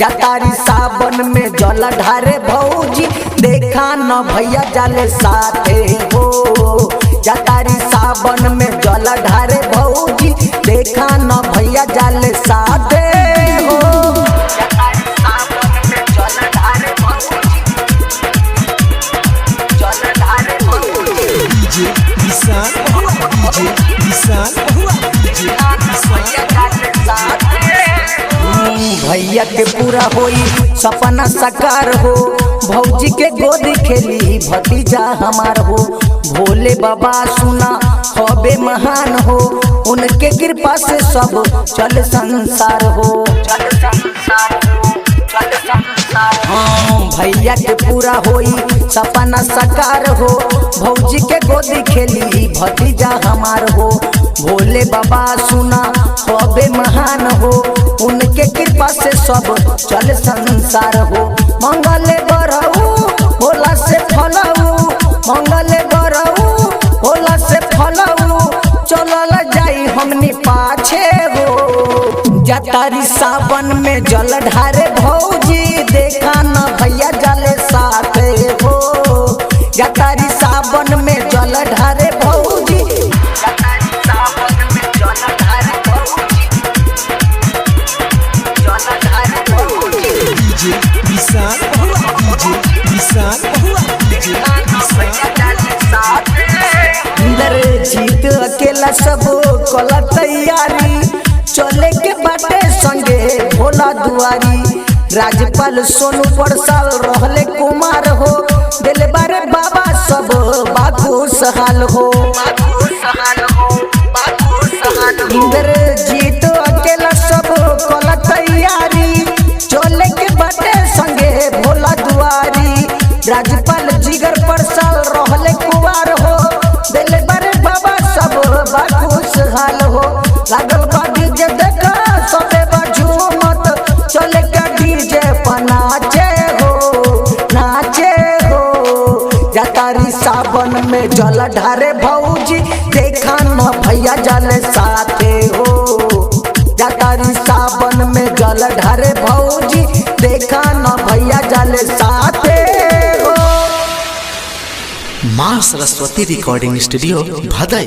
जातारी सावन में जल ढारे भौजी देखा न भैया जाले साथे हो। जातारी सावन में जल ढारे भौजी देखा न भैया जाले साथे हो। जातारी सावन में जल ढारे भौजी जल ढारे भौजी डीजे विशाल भैया के पूरा होई सपना साकार हो। भौजी के गोदी खेली भतीजा हमार हो। भोले बाबा सुना हबे महान हो। उनके कृपा से सब चल संसार हो। चल संसार हो, चल संसार। हाँ भैया के पूरा होई सपना साकार हो। भौजी के गोदी खेली भतीजा हमार हो। भोले बाबा सुना हबे महान हो। उनके कृपा से सब चल संसार हो। मंगले बरऊ भोला से फलऊ, मंगले बरऊ भोला से फलऊ। चलल जाई हमनी पाछे हो। जातारी सावन में जल ढारे भौजी देखा न भैया जाले साथे हो। जातारी सावन में जल ढारे भौजी, जातारी सावन में जल ढारे भौजी, जल ढारे भौजी। डीजे विशाल जीत अकेला सब कल तैयारी चले के बाटे संगे भोला दुआरी। राजपाल सोनू परसाल रहले कुमार हो। दिल बारे बाबा सब बाबू सहाल हो। इंद्र जीत अकेला सब कल तैयारी चले के बाटे संगे भोला दुआरी। राजपाल जिगर परसाल रहले कुमार हो। दिल बारे बाबा सब बाबू सहाल हो। लागल बा डीजे देखा सबे झूमत चले का डीजे पर नाचे हो, नाचे हो। जातारी सावन में जल ढारे भौजी देखा न भैया जाले साथे हो। जातारी सावन में जल ढारे भौजी देखा न भैया जाले साथे हो। माँ सरस्वती रिकॉर्डिंग स्टूडियो भदई।